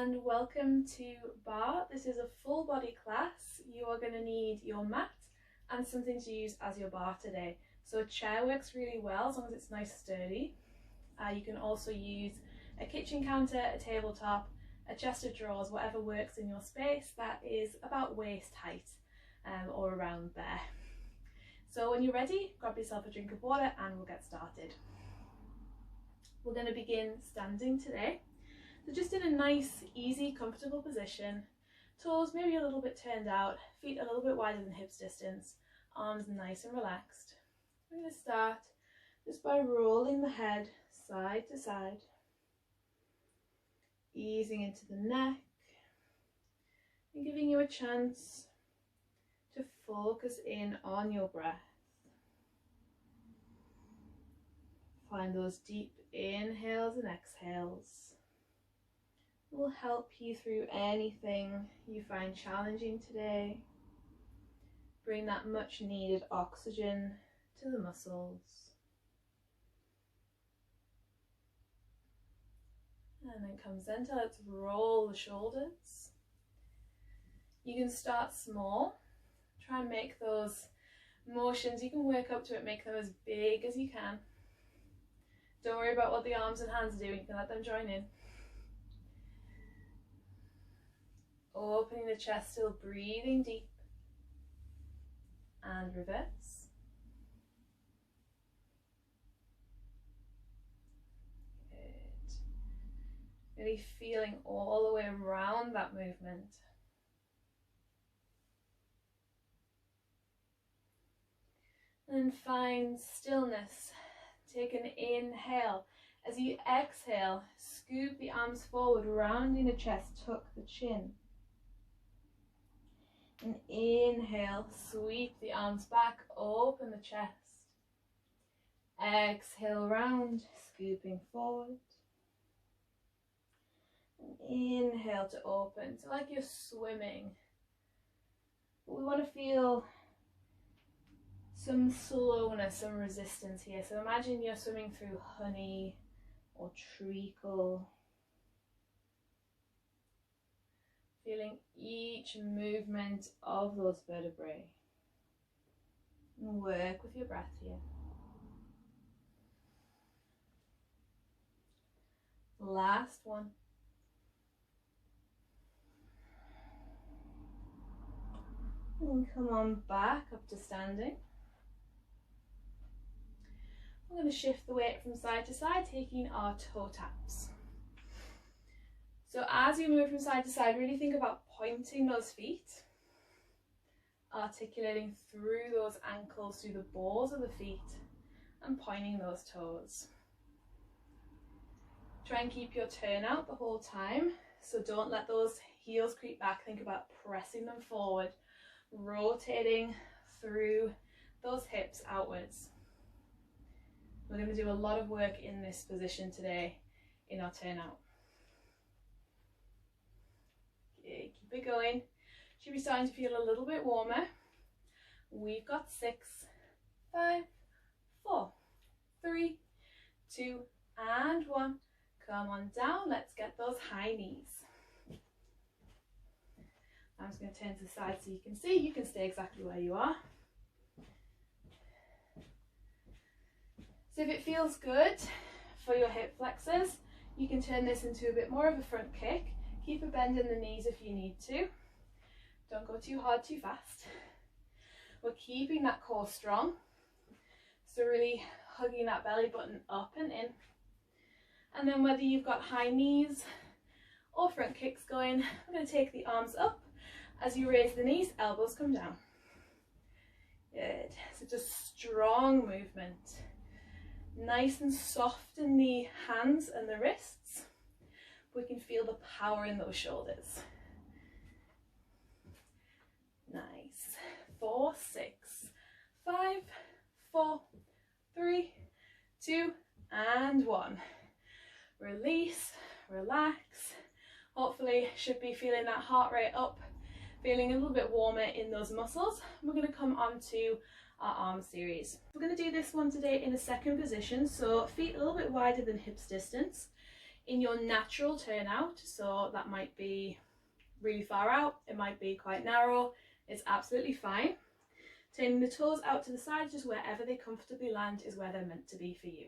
and welcome to Barre. This is a full body class. You are going to need your mat and something to use as your bar today. So a chair works really well as long as it's nice sturdy. You can also use a kitchen counter, a tabletop, a chest of drawers, whatever works in your space that is about waist height or around there. So when you're ready, grab yourself a drink of water and we'll get started. We're going to begin standing today. So just in a nice, easy, comfortable position, toes maybe a little bit turned out, feet a little bit wider than hips distance, arms nice and relaxed. We're going to start just by rolling the head side to side, easing into the neck and giving you a chance to focus in on your breath. Find those deep inhales and exhales. It will help you through anything you find challenging today. Bring that much needed oxygen to the muscles. And then come center, let's roll the shoulders. You can start small. Try and make those motions, you can work up to it, make them as big as you can. Don't worry about what the arms and hands are doing, you can let them join in. Opening the chest, still breathing deep. And reverse. Good. Really feeling all the way around that movement. And find stillness. Take an inhale. As you exhale, scoop the arms forward, rounding the chest, tuck the chin. And inhale, sweep the arms back, open the chest. Exhale, round, scooping forward. And inhale to open, so like you're swimming. But we want to feel some slowness, some resistance here. So imagine you're swimming through honey or treacle. Feeling each movement of those vertebrae. And work with your breath here. Last one. And come on back up to standing. We're going to shift the weight from side to side, taking our toe taps. So as you move from side to side, really think about pointing those feet, articulating through those ankles, through the balls of the feet, and pointing those toes. Try and keep your turnout the whole time, so don't let those heels creep back. Think about pressing them forward, rotating through those hips outwards. We're going to do a lot of work in this position today in our turnout. Okay, keep it going. Should be starting to feel a little bit warmer. We've got 6, 5, 4, 3, 2, and 1. Come on down. Let's get those high knees. I'm just going to turn to the side so you can see. You can stay exactly where you are. So if it feels good for your hip flexors, you can turn this into a bit more of a front kick. Keep a bend in the knees if you need to. Don't go too hard, too fast. We're keeping that core strong. So really hugging that belly button up and in. And then whether you've got high knees or front kicks going, I'm going to take the arms up. As you raise the knees, elbows come down. Good. So just strong movement. Nice and soft in the hands and the wrists. We can feel the power in those shoulders. Nice. 4, 6, 5, 4, 3, 2, and 1. Release, relax. Hopefully should be feeling that heart rate up, feeling a little bit warmer in those muscles. We're going to come on to our arm series. We're going to do this one today in a second position, so feet a little bit wider than hips distance. in your natural turnout. So that might be really far out, it might be quite narrow, it's absolutely fine. Turning the toes out to the side, just wherever they comfortably land is where they're meant to be for you.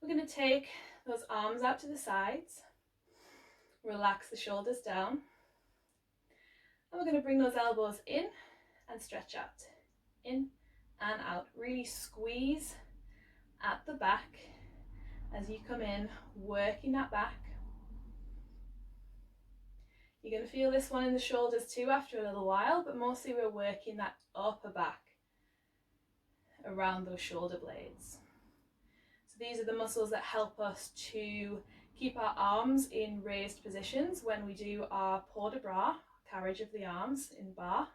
We're going to take those arms out to the sides, relax the shoulders down, and we're going to bring those elbows in and stretch out, in and out. Really squeeze at the back as you come in, working that back. You're going to feel this one in the shoulders too after a little while, but mostly we're working that upper back around those shoulder blades. So these are the muscles that help us to keep our arms in raised positions when we do our port de bras, carriage of the arms in barre.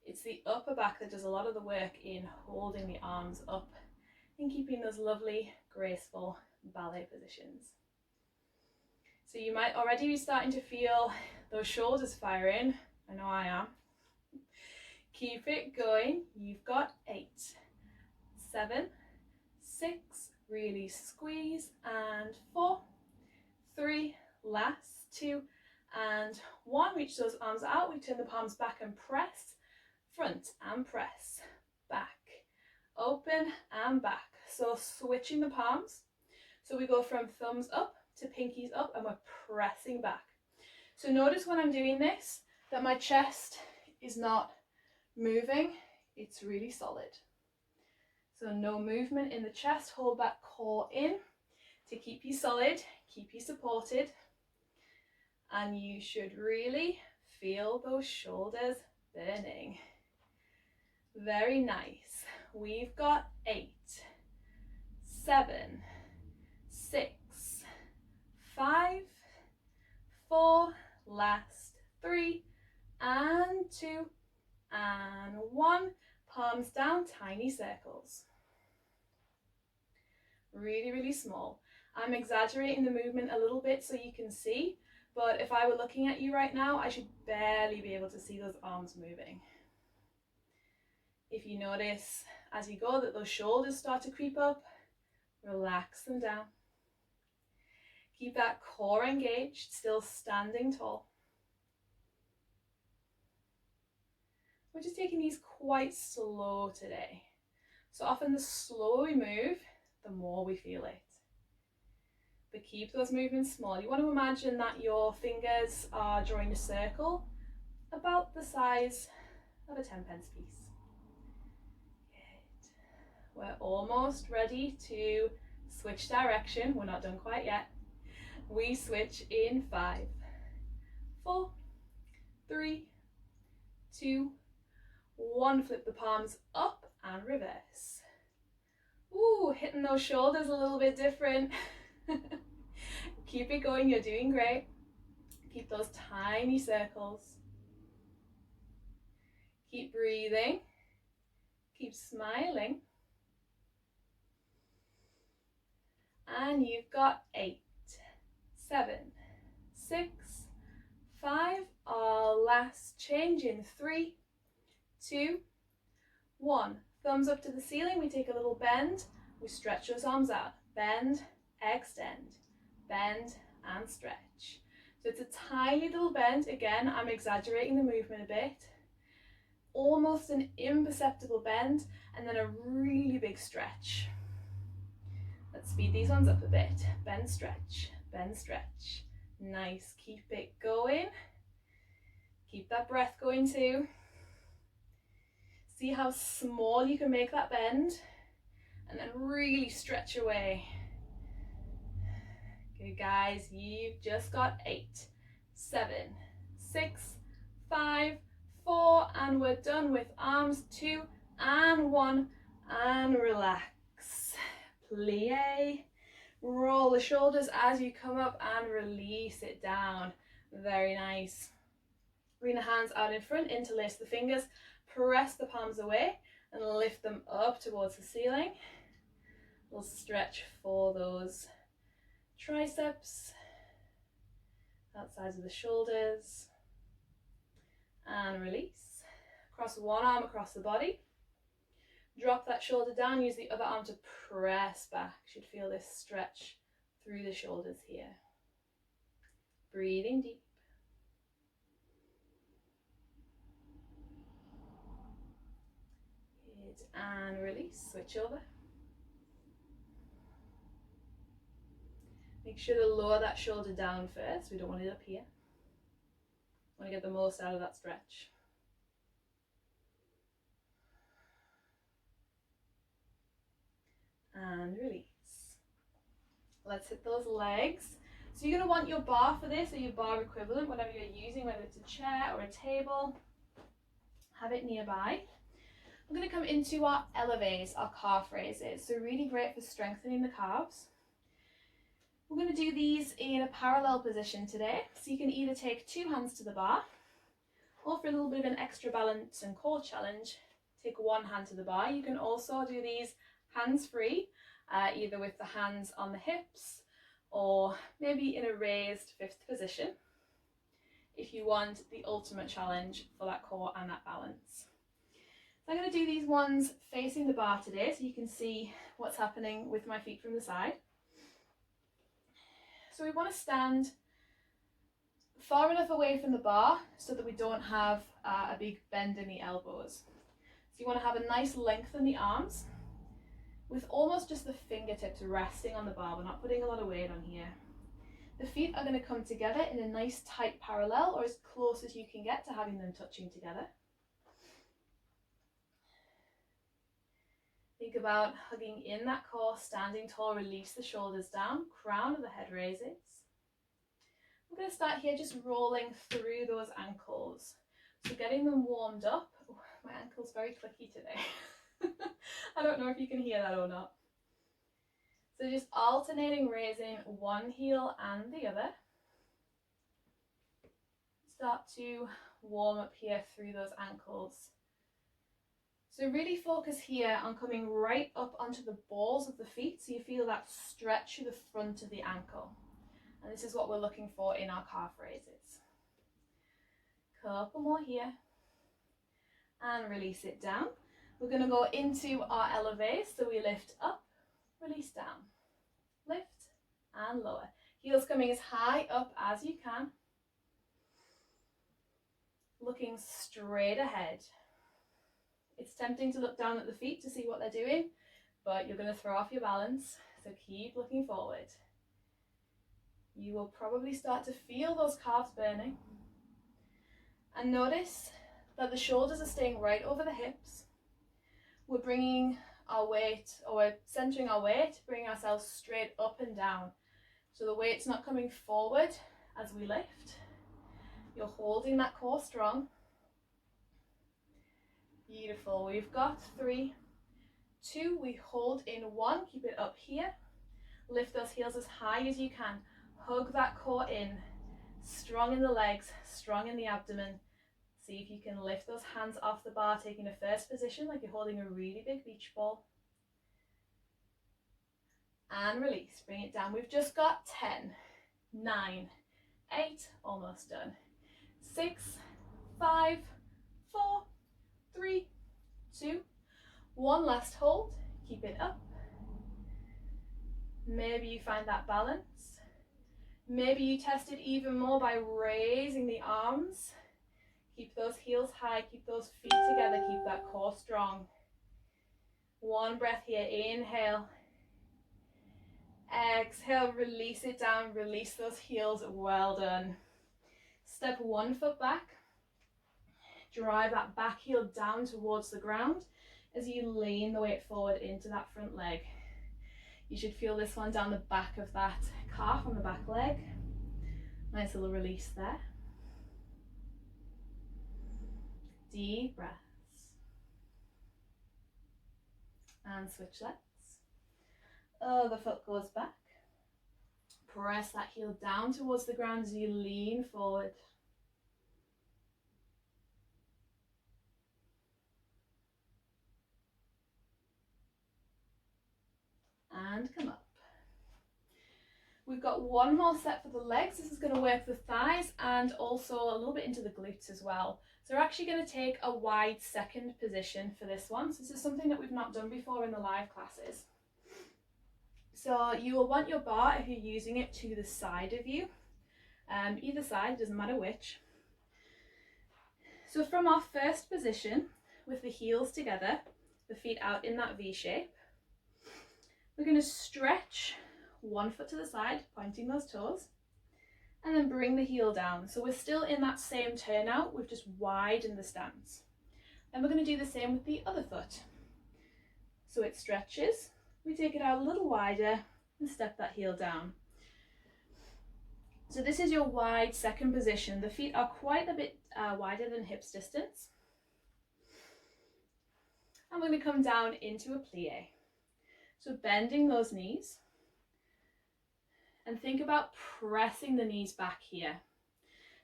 It's the upper back that does a lot of the work in holding the arms up and keeping those lovely, graceful ballet positions. So you might already be starting to feel those shoulders firing. I know I am. Keep it going. You've got 8, 7, 6, really squeeze, and 4, 3, last 2, and 1. Reach those arms out. We turn the palms back and press, front and press, back, open and back. So switching the palms. So we go from thumbs up to pinkies up and we're pressing back. So notice when I'm doing this that my chest is not moving, it's really solid. So no movement in the chest, hold that core in to keep you solid, keep you supported, and you should really feel those shoulders burning. Very nice. We've got 8, 7, 6, 5, 4, last 3, and 2, and 1. Palms down, tiny circles. Really, really small. I'm exaggerating the movement a little bit so you can see, but if I were looking at you right now, I should barely be able to see those arms moving. If you notice as you go that those shoulders start to creep up, relax them down. Keep that core engaged, still standing tall. We're just taking these quite slow today. So often the slower we move, the more we feel it. But keep those movements small. You want to imagine that your fingers are drawing a circle about the size of a 10-pence piece. Good. We're almost ready to switch direction. We're not done quite yet. We switch in 5, 4, 3, 2, 1. Flip the palms up and reverse. Ooh, hitting those shoulders a little bit different. Keep it going, you're doing great. Keep those tiny circles. Keep breathing. Keep smiling. And you've got 8, 7, 6, 5. Our last change in 3, 2, 1. Thumbs up to the ceiling. We take a little bend. We stretch those arms out. Bend, extend, bend and stretch. So it's a tiny little bend. Again, I'm exaggerating the movement a bit. Almost an imperceptible bend and then a really big stretch. Let's speed these ones up a bit. Bend, stretch, bend, stretch. Nice. Keep it going. Keep that breath going too. See how small you can make that bend and then really stretch away. Good guys, you've just got 8, 7, 6, 5, 4, and we're done with arms. 2 and 1, and relax. Plie. Roll the shoulders as you come up and release it down. Very nice. Bring the hands out in front, interlace the fingers, press the palms away and lift them up towards the ceiling. We'll stretch for those triceps, outsides of the shoulders, and release. Cross one arm across the body. Drop that shoulder down, use the other arm to press back. You should feel this stretch through the shoulders here. Breathing deep. Good. And release, switch over. Make sure to lower that shoulder down first. We don't want it up here. We want to get the most out of that stretch. And release. Let's hit those legs. So you're going to want your bar for this, or your bar equivalent, whatever you're using, whether it's a chair or a table. Have it nearby. We're going to come into our elevates, our calf raises. So really great for strengthening the calves. We're going to do these in a parallel position today. So you can either take 2 hands to the bar, or for a little bit of an extra balance and core challenge, take 1 hand to the bar. You can also do these hands-free, either with the hands on the hips, or maybe in a raised 5th position, if you want the ultimate challenge for that core and that balance. So I'm going to do these ones facing the bar today, so you can see what's happening with my feet from the side. So we want to stand far enough away from the bar so that we don't have a big bend in the elbows. So you want to have a nice length in the arms, with almost just the fingertips resting on the bar. We're not putting a lot of weight on here. The feet are going to come together in a nice tight parallel, or as close as you can get to having them touching together. Think about hugging in that core, standing tall, release the shoulders down, crown of the head raises. We're going to start here just rolling through those ankles. So getting them warmed up. Oh, my ankle's very clicky today. I don't know if you can hear that or not. So just alternating raising one heel and the other. Start to warm up here through those ankles. So really focus here on coming right up onto the balls of the feet, so you feel that stretch through the front of the ankle. And this is what we're looking for in our calf raises. Couple more here. And release it down. We're going to go into our elevate, so we lift up, release down, lift and lower. Heels coming as high up as you can. Looking straight ahead. It's tempting to look down at the feet to see what they're doing, but you're going to throw off your balance, so keep looking forward. You will probably start to feel those calves burning. And notice that the shoulders are staying right over the hips. We're bringing our weight, or we're centering our weight, bringing ourselves straight up and down. So the weight's not coming forward as we lift. You're holding that core strong. Beautiful. We've got 3, 2, we hold in 1, keep it up here. Lift those heels as high as you can. Hug that core in. Strong in the legs, strong in the abdomen. See if you can lift those hands off the bar, taking a first position like you're holding a really big beach ball. And release, bring it down. We've just got 10, 9, 8, almost done. 6, 5, 4, 3, 2, 1 last hold. Keep it up. Maybe you find that balance. Maybe you test it even more by raising the arms. Keep those heels high, keep those feet together, keep that core strong. 1 breath here, inhale. Exhale, release it down, release those heels, well done. Step 1 foot back. Drive that back heel down towards the ground as you lean the weight forward into that front leg. You should feel this one down the back of that calf on the back leg. Nice little release there. Deep breaths. And switch legs. Other foot goes back. Press that heel down towards the ground as you lean forward. And come up. We've got 1 more set for the legs. This is going to work the thighs and also a little bit into the glutes as well. So we're actually going to take a wide second position for this one. So this is something that we've not done before in the live classes. So you will want your bar, if you're using it, to the side of you. Either side, doesn't matter which. So from our first position, with the heels together, the feet out in that V shape, we're going to stretch one foot to the side, pointing those toes, and then bring the heel down. So we're still in that same turnout, we've just widened the stance. And we're going to do the same with the other foot. So it stretches, we take it out a little wider and step that heel down. So this is your wide second position. The feet are quite a bit wider than hips distance. And we're going to come down into a plie. So bending those knees. And think about pressing the knees back here.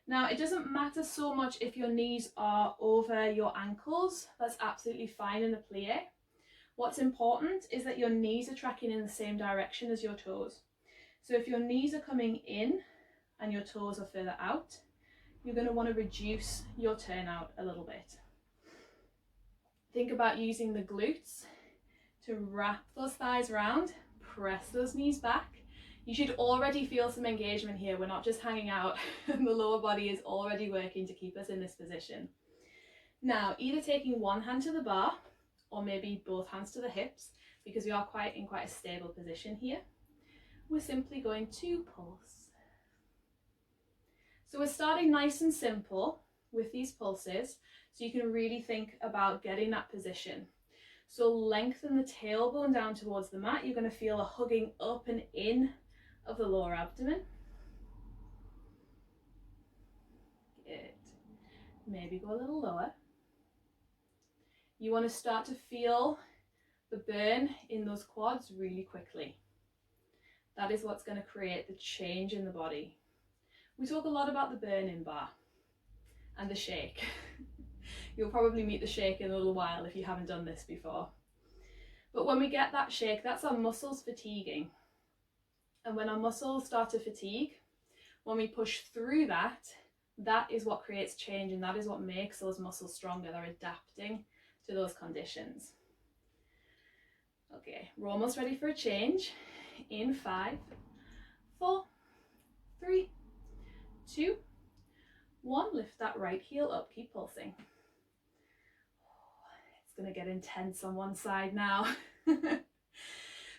Now, it doesn't matter so much if your knees are over your ankles. That's absolutely fine in the plie. What's important is that your knees are tracking in the same direction as your toes. So if your knees are coming in and your toes are further out, you're going to want to reduce your turnout a little bit. Think about using the glutes to wrap those thighs around, press those knees back. You should already feel some engagement here. We're not just hanging out, and the lower body is already working to keep us in this position. Now, either taking one hand to the bar or maybe both hands to the hips, because we are in quite a stable position here, we're simply going to pulse. So we're starting nice and simple with these pulses, so you can really think about getting that position. So lengthen the tailbone down towards the mat. You're going to feel a hugging up and in of the lower abdomen. Good. Maybe go a little lower. You want to start to feel the burn in those quads really quickly. That is what's going to create the change in the body. We talk a lot about the burn in bar and the shake. You'll probably meet the shake in a little while if you haven't done this before. But when we get that shake, that's our muscles fatiguing. And when our muscles start to fatigue, when we push through that, that is what creates change, and that is what makes those muscles stronger. They're adapting to those conditions. Okay, we're almost ready for a change. In 5, 4, 3, 2, 1. Lift that right heel up, keep pulsing. It's going to get intense on one side now.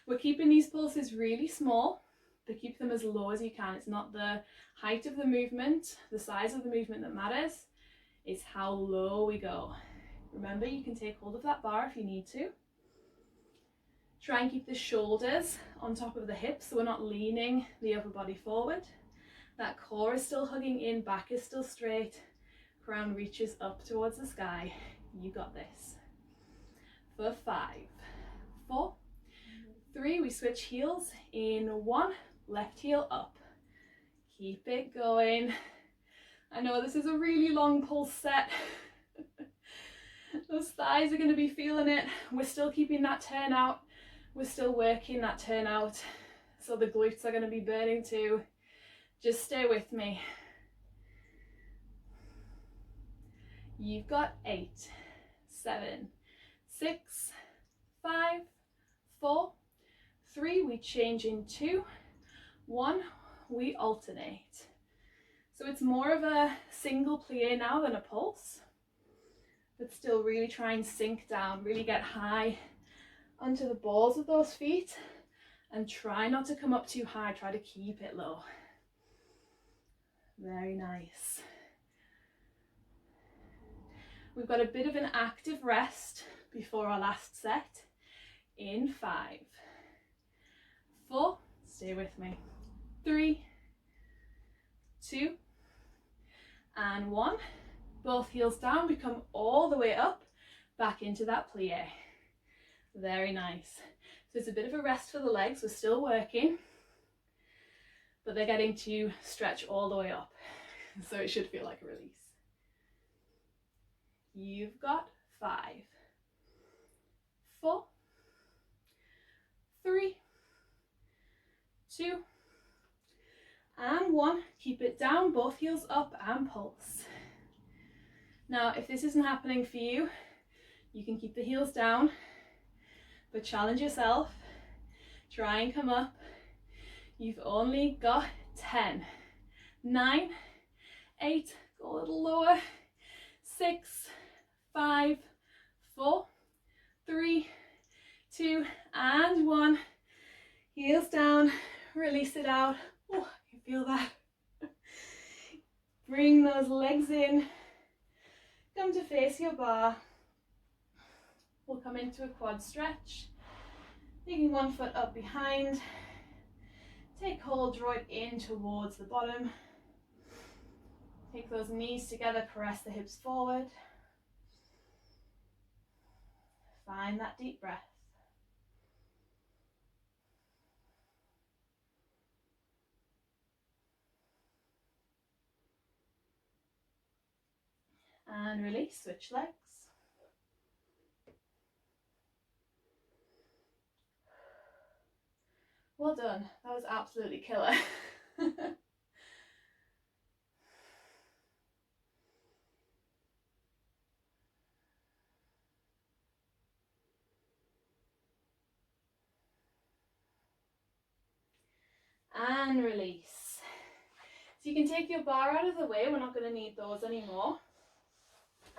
We're keeping these pulses really small, but keep them as low as you can. It's not the height of the movement, the size of the movement that matters. It's how low we go. Remember, you can take hold of that bar if you need to. Try and keep the shoulders on top of the hips so we're not leaning the upper body forward. That core is still hugging in, back is still straight, crown reaches up towards the sky. You got this. For 5, 4, 3, we switch heels. In 1, left heel up. Keep it going. I know this is a really long pulse set. Those thighs are going to be feeling it. We're still keeping that turnout. We're still working that turnout. So the glutes are going to be burning too. Just stay with me. You've got 8, 7, 6, 5, 4, 3, we change in 2, 1, we alternate. So it's more of a single plie now than a pulse, but still really try and sink down, really get high onto the balls of those feet and try not to come up too high, try to keep it low. Very nice. We've got a bit of an active rest before our last set. In 5, 4, stay with me, 3, 2, and 1. Both heels down, we come all the way up, back into that plie. Very nice. So it's a bit of a rest for the legs, we're still working, but they're getting to stretch all the way up. So it should feel like a release. You've got 5, 4, 3, 2, and 1. Keep it down, both heels up and pulse. Now, if this isn't happening for you, you can keep the heels down, but challenge yourself. Try and come up. You've only got 10. 9, 8, go a little lower. 6, 5, 4, 3, 2, and 1. Heels down, release it out. Oh, I can feel that. Bring those legs in. Come to face your bar. We'll come into a quad stretch. Taking one foot up behind. Take hold, draw it in towards the bottom. Take those knees together, press the hips forward. Find that deep breath. And release, switch legs. Well done, that was absolutely killer. And release. So you can take your bar out of the way, we're not going to need those anymore.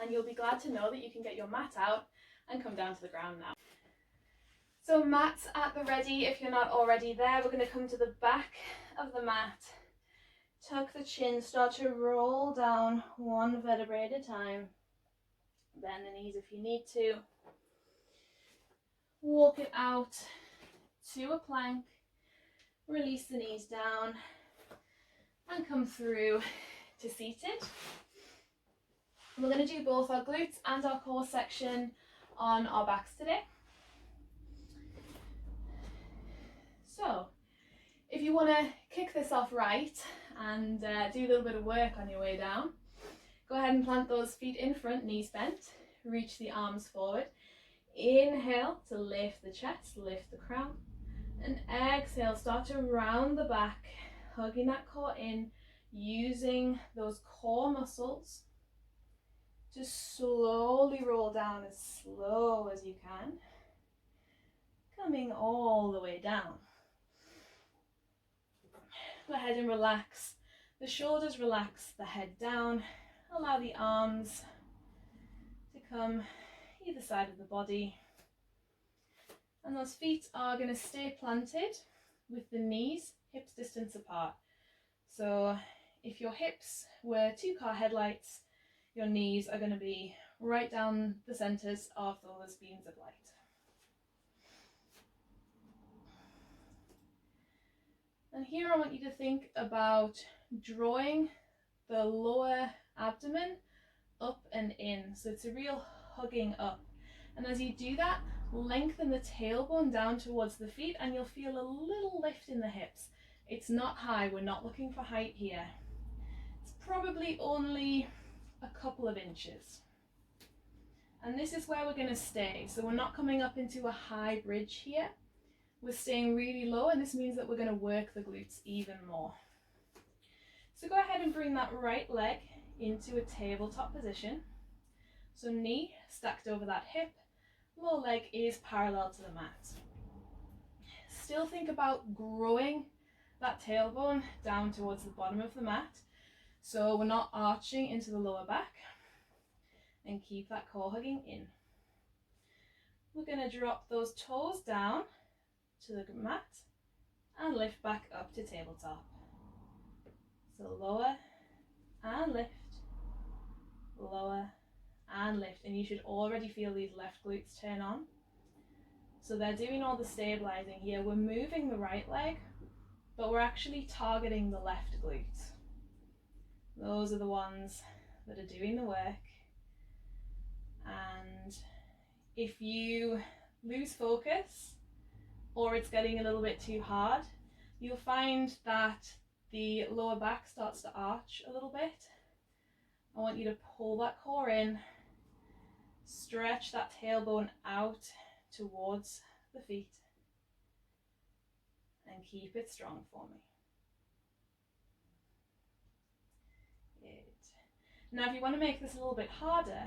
And you'll be glad to know that you can get your mat out and come down to the ground now. So mats at the ready if you're not already there. We're going to come to the back of the mat. Tuck the chin, start to roll down one vertebrae at a time. Bend the knees if you need to. Walk it out to a plank. Release the knees down and come through to seated. We're going to do both our glutes and our core section on our backs today. So, if you want to kick this off right and do a little bit of work on your way down, go ahead and plant those feet in front, knees bent, reach the arms forward. Inhale to lift the chest, lift the crown, and exhale, start to round the back, hugging that core in, using those core muscles to slowly roll down as slow as you can, coming all the way down. Go ahead and relax the shoulders, relax the head down, allow the arms to come either side of the body. And those feet are going to stay planted with the knees hips distance apart. So if your hips were 2-car headlights, your knees are going to be right down the centres of those beams of light. And here I want you to think about drawing the lower abdomen up and in. So it's a real hugging up. And as you do that, lengthen the tailbone down towards the feet and you'll feel a little lift in the hips. It's not high, we're not looking for height here. It's probably only a couple of inches. And this is where we're going to stay. So we're not coming up into a high bridge here. We're staying really low, and this means that we're going to work the glutes even more. So go ahead and bring that right leg into a tabletop position. So knee stacked over that hip, lower leg is parallel to the mat. Still think about growing that tailbone down towards the bottom of the mat. So we're not arching into the lower back, and keep that core hugging in. We're going to drop those toes down to the mat and lift back up to tabletop. So lower and lift, lower and lift, and you should already feel these left glutes turn on. So they're doing all the stabilizing here. We're moving the right leg, but we're actually targeting the left glute. Those are the ones that are doing the work. And if you lose focus or it's getting a little bit too hard, you'll find that the lower back starts to arch a little bit. I want you to pull that core in, stretch that tailbone out towards the feet, and keep it strong for me. Good. Now if you want to make this a little bit harder,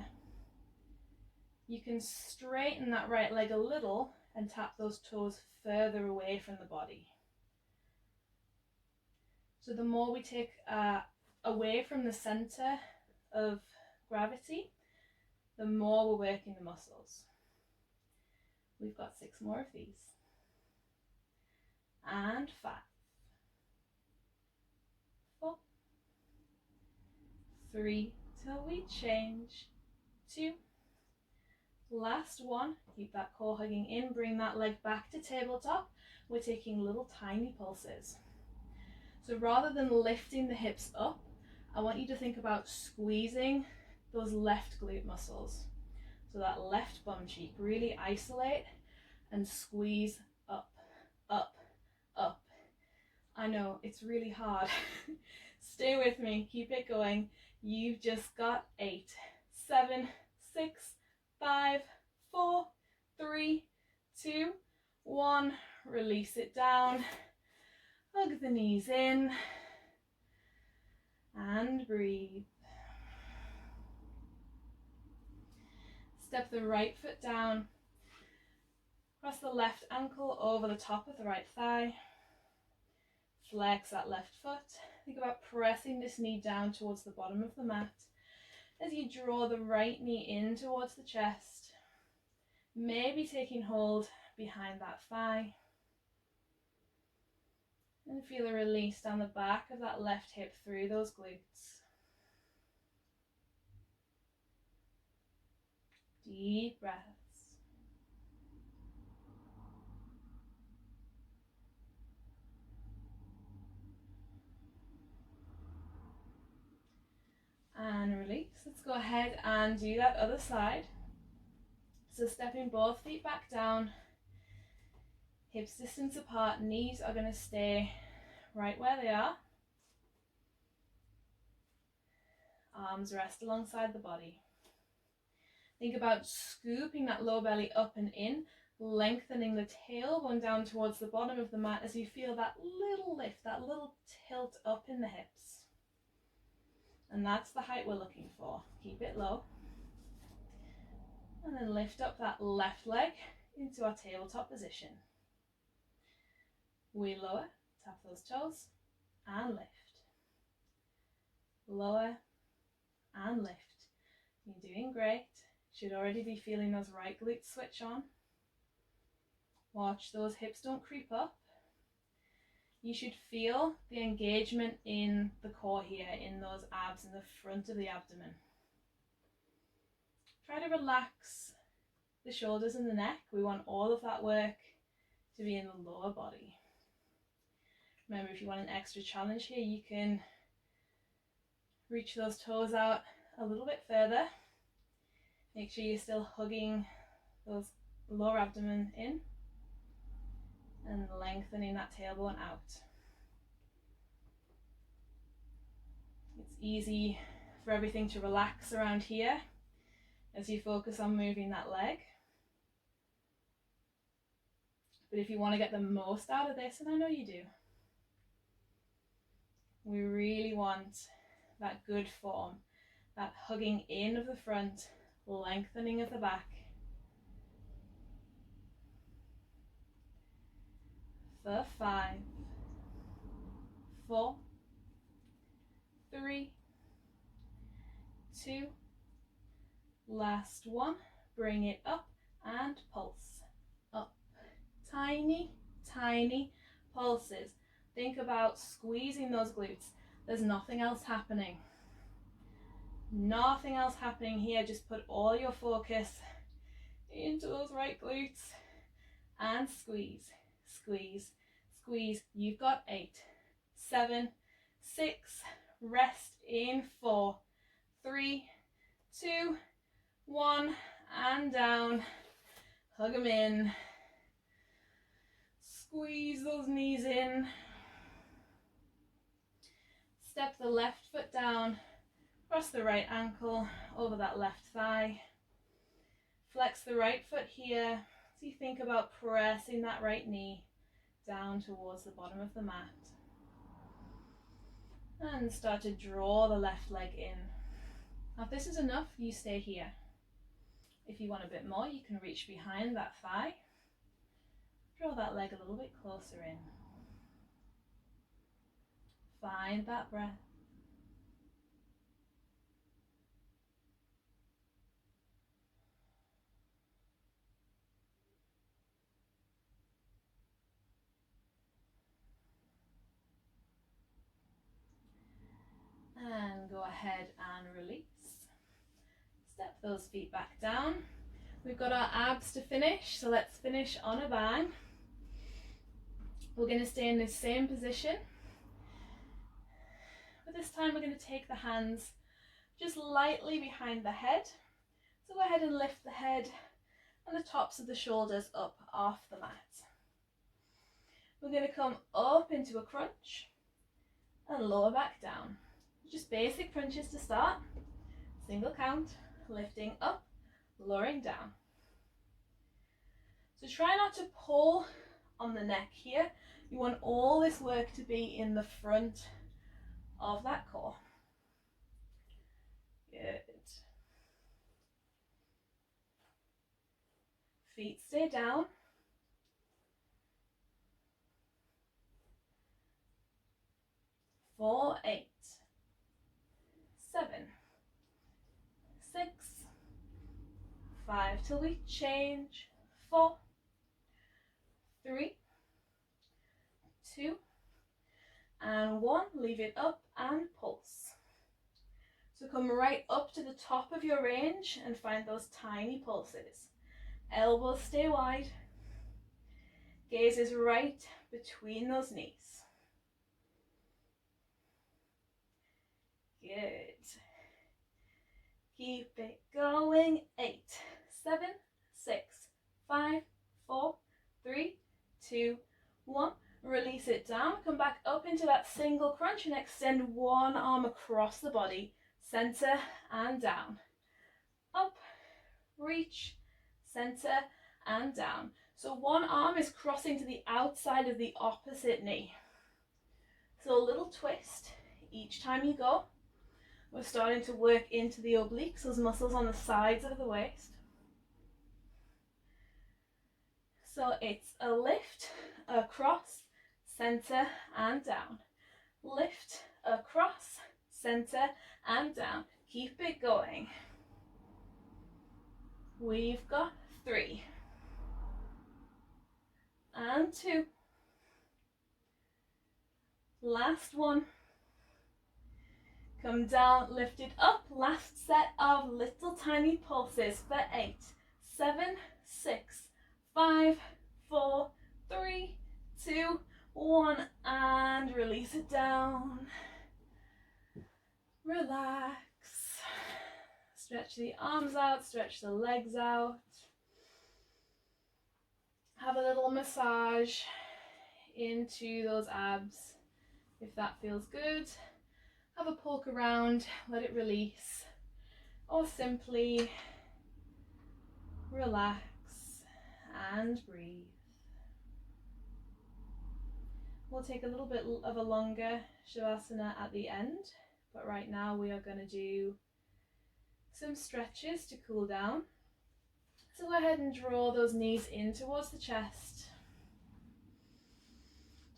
you can straighten that right leg a little and tap those toes further away from the body. So the more we take away from the center of gravity, the more we're working the muscles. We've got 6 more of these. And 5, 4, 3, till we change, 2, last one. Keep that core hugging in, bring that leg back to tabletop. We're taking little tiny pulses. So rather than lifting the hips up, I want you to think about squeezing those left glute muscles. So that left bum cheek, really isolate and squeeze up, up, up. I know it's really hard. Stay with me, keep it going. You've just got 8, 7, 6, 5, 4, 3, 2, 1. Release it down. Hug the knees in and breathe. Step the right foot down. Cross the left ankle over the top of the right thigh. Flex that left foot. Think about pressing this knee down towards the bottom of the mat as you draw the right knee in towards the chest. Maybe taking hold behind that thigh. And feel a release down the back of that left hip through those glutes. Deep breaths. And release. Let's go ahead and do that other side. So stepping both feet back down, hips distance apart, knees are going to stay right where they are. Arms rest alongside the body. Think about scooping that low belly up and in, lengthening the tailbone down towards the bottom of the mat as you feel that little lift, that little tilt up in the hips. And that's the height we're looking for. Keep it low. And then lift up that left leg into our tabletop position. We lower, tap those toes, and lift. Lower and lift. You're doing great. Should already be feeling those right glutes switch on. Watch those hips don't creep up. You should feel the engagement in the core here, in those abs in the front of the abdomen. Try to relax the shoulders and the neck. We want all of that work to be in the lower body. Remember, if you want an extra challenge here, you can reach those toes out a little bit further. Make sure you're still hugging those lower abdomen in and lengthening that tailbone out. It's easy for everything to relax around here as you focus on moving that leg. But if you want to get the most out of this, and I know you do, we really want that good form, that hugging in of the front, lengthening of the back. For 5, 4, 3, 2, last one. Bring it up and pulse. Up. Tiny, tiny pulses. Think about squeezing those glutes. There's nothing else happening. Nothing else happening here. Just put all your focus into those right glutes and squeeze, squeeze, squeeze. You've got 8, 7, 6, rest in 4, 3, 2, 1, and down. Hug them in. Squeeze those knees in. Step the left foot down. Cross the right ankle over that left thigh. Flex the right foot here. So you think about pressing that right knee down towards the bottom of the mat. And start to draw the left leg in. Now if this is enough, you stay here. If you want a bit more, you can reach behind that thigh. Draw that leg a little bit closer in. Find that breath. And go ahead and release. Step those feet back down. We've got our abs to finish, so let's finish on a bang. We're going to stay in this same position, but this time we're going to take the hands just lightly behind the head. So go ahead and lift the head and the tops of the shoulders up off the mat. We're going to come up into a crunch and lower back down. Just basic crunches to start. Single count, lifting up, lowering down. So try not to pull on the neck here. You want all this work to be in the front of that core. Good. Feet stay down. Four, 8, 7, 6, 5 till we change. 4, 3, 2, and 1. Leave it up and pulse. So come right up to the top of your range and find those tiny pulses. Elbows stay wide. Gaze is right between those knees. Good. Keep it going. 8, 7, 6, 5, 4, 3, 2, 1. Release it down. Come back up into that single crunch and extend one arm across the body. Center and down. Up, reach, center and down. So one arm is crossing to the outside of the opposite knee. So a little twist each time you go. We're starting to work into the obliques, those muscles on the sides of the waist. So it's a lift, across, center and down. Lift, across, center and down. Keep it going. We've got 3 and 2. Last one. Come down, lift it up. Last set of little tiny pulses for 8, 7, 6, 5, 4, 3, 2, 1, and release it down. Relax. Stretch the arms out, stretch the legs out. Have a little massage into those abs if that feels good. Have a poke around, let it release, or simply relax and breathe. We'll take a little bit of a longer Shavasana at the end, but right now we are going to do some stretches to cool down. So go ahead and draw those knees in towards the chest.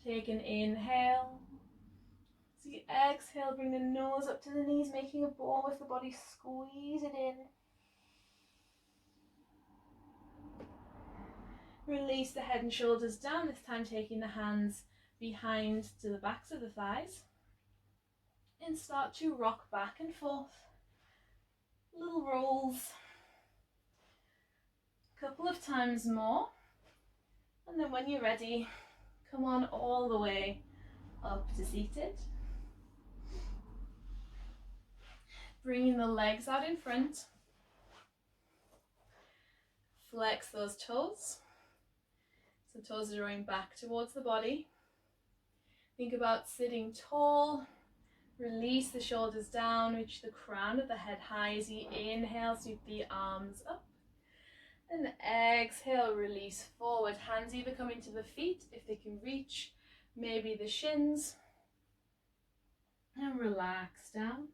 Take an inhale. So you exhale, bring the nose up to the knees, making a ball with the body, squeeze it in. Release the head and shoulders down, this time taking the hands behind to the backs of the thighs. And start to rock back and forth. Little rolls. A couple of times more. And then when you're ready, come on all the way up to seated. Bringing the legs out in front. Flex those toes. So toes are drawing back towards the body. Think about sitting tall. Release the shoulders down, reach the crown of the head high as you inhale, sweep the arms up. And exhale, release forward. Hands either coming to the feet if they can reach, maybe the shins. And relax down.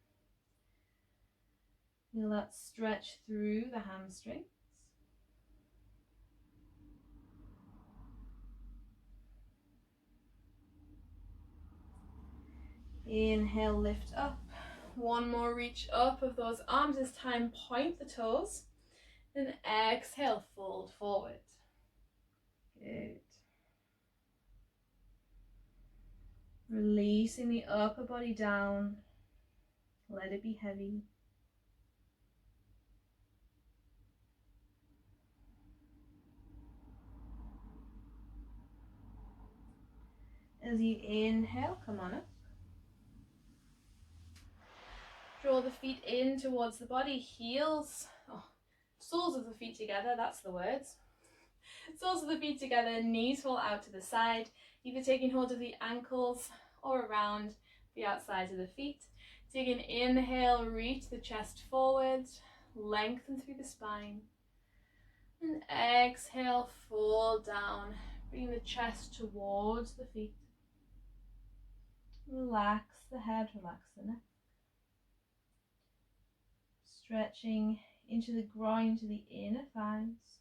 Feel that stretch through the hamstrings. Inhale, lift up. One more reach up of those arms. This time, point the toes. Then exhale, fold forward. Good. Releasing the upper body down. Let it be heavy. As you inhale, come on up. Draw the feet in towards the body, heels, soles of the feet together, that's the words. Soles of the feet together, knees fall out to the side, either taking hold of the ankles or around the outsides of the feet. Take an inhale, reach the chest forward, lengthen through the spine. And exhale, fold down, bring the chest towards the feet. Relax the head, relax the neck. Stretching into the groin, to the inner thighs.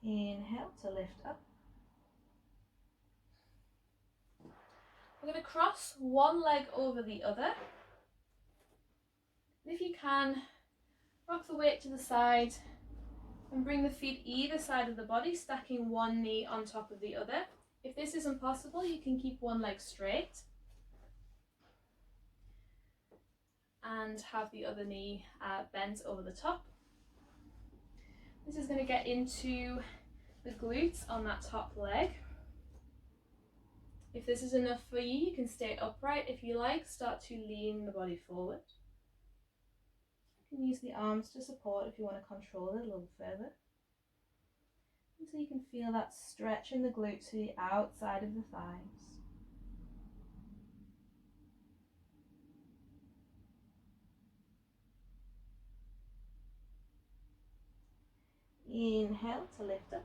Inhale to lift up. We're going to cross one leg over the other. And if you can, rock the weight to the side and bring the feet either side of the body, stacking one knee on top of the other. If this isn't possible, you can keep one leg straight and have the other knee bent over the top. This is going to get into the glutes on that top leg. If this is enough for you, you can stay upright. If you like, start to lean the body forward. You can use the arms to support if you want to control it a little further. And so you can feel that stretch in the glutes to the outside of the thighs. Inhale to lift up.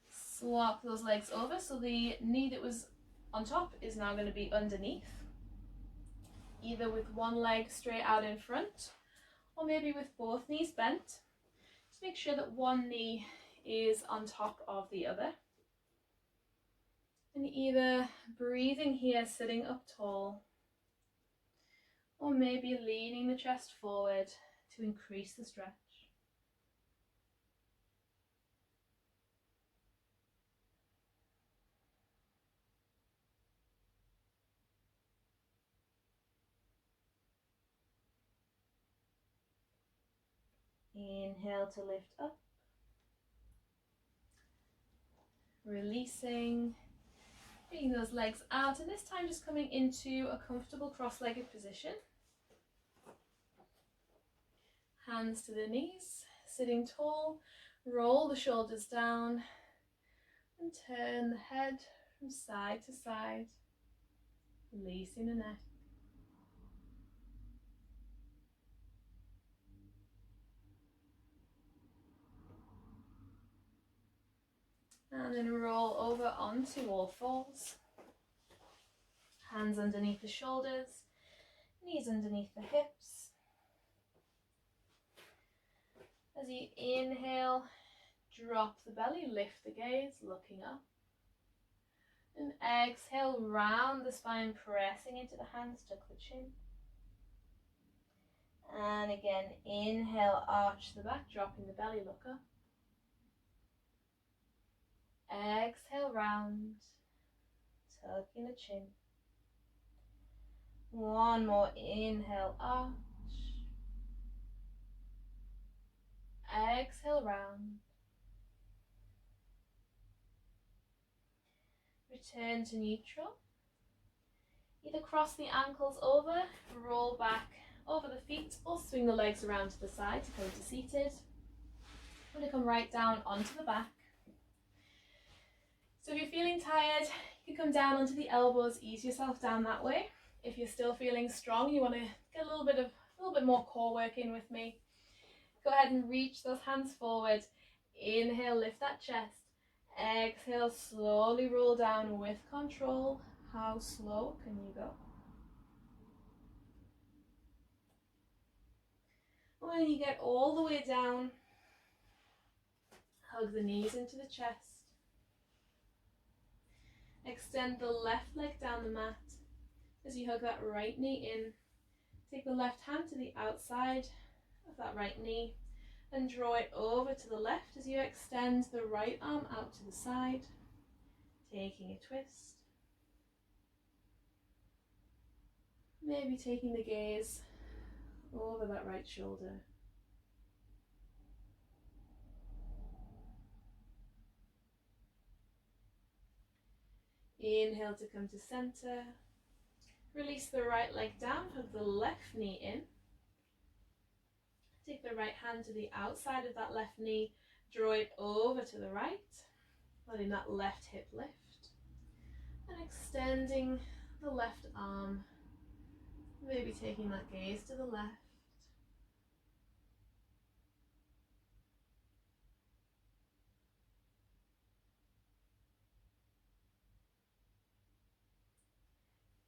Swap those legs over, so the knee that was on top is now going to be underneath, either with one leg straight out in front or maybe with both knees bent. Just make sure that one knee is on top of the other, and either breathing here, sitting up tall, or maybe leaning the chest forward to increase the stretch. Inhale to lift up. Releasing, bringing those legs out, and this time just coming into a comfortable cross-legged position. Hands to the knees, sitting tall, roll the shoulders down and turn the head from side to side, releasing the neck. And then roll over onto all fours. Hands underneath the shoulders, knees underneath the hips. As you inhale, drop the belly, lift the gaze, looking up. And exhale, round the spine, pressing into the hands, tuck the chin. And again, inhale, arch the back, dropping the belly, look up. Exhale, round, tucking the chin. One more, inhale, arch. Exhale, round. Return to neutral. Either cross the ankles over, roll back over the feet, or swing the legs around to the side to come to seated. I'm going to come right down onto the back. So if you're feeling tired, you can come down onto the elbows, ease yourself down that way. If you're still feeling strong, you want to get a little bit more core work in with me. Go ahead and reach those hands forward. Inhale, lift that chest. Exhale, slowly roll down with control. How slow can you go? When you get all the way down, Hug the knees into the chest. Extend the left leg down the mat as you hug that right knee in. Take the left hand to the outside of that right knee and draw it over to the left as you extend the right arm out to the side, taking a twist. Maybe taking the gaze over that right shoulder. Inhale to come to center. Release the right leg down, hug the left knee in. Take the right hand to the outside of that left knee, draw it over to the right, letting that left hip lift. And extending the left arm, maybe taking that gaze to the left.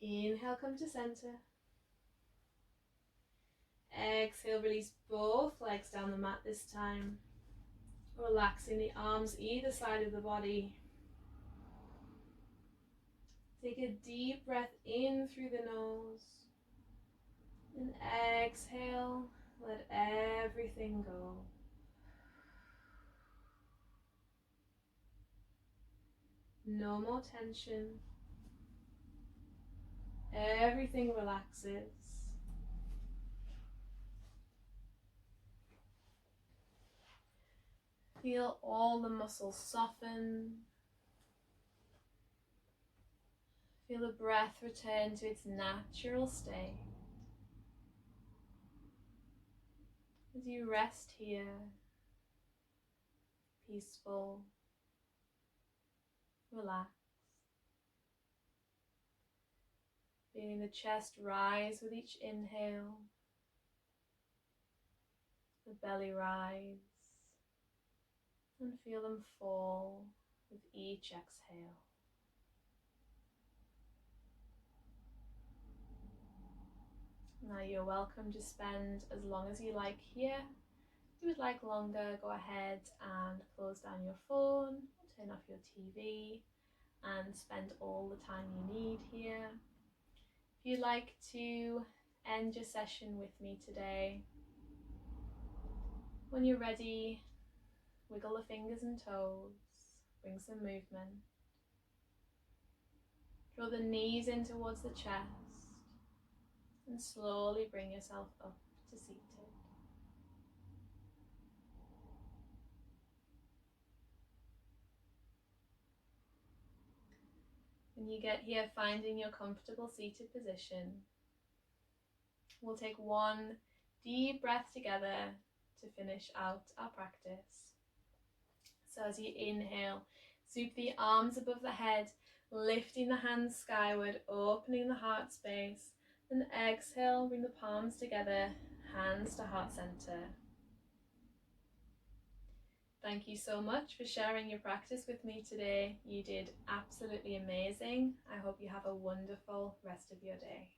Inhale, come to center. Exhale, release both legs down the mat this time. Relaxing the arms either side of the body. Take a deep breath in through the nose. And exhale, let everything go. No more tension. Everything relaxes. Feel all the muscles soften. Feel the breath return to its natural state. As you rest here, peaceful, relaxed. Feeling the chest rise with each inhale, the belly rise, and feel them fall with each exhale. Now you're welcome to spend as long as you like here. If you would like longer, go ahead and close down your phone, turn off your TV, and spend all the time you need here. If you'd like to end your session with me today, when you're ready, wiggle the fingers and toes, bring some movement. Draw the knees in towards the chest and slowly bring yourself up to seated. When you get here, finding your comfortable seated position, we'll take one deep breath together to finish out our practice. So as you inhale, sweep the arms above the head, lifting the hands skyward, opening the heart space. And exhale, bring the palms together, hands to heart center. Thank you so much for sharing your practice with me today. You did absolutely amazing. I hope you have a wonderful rest of your day.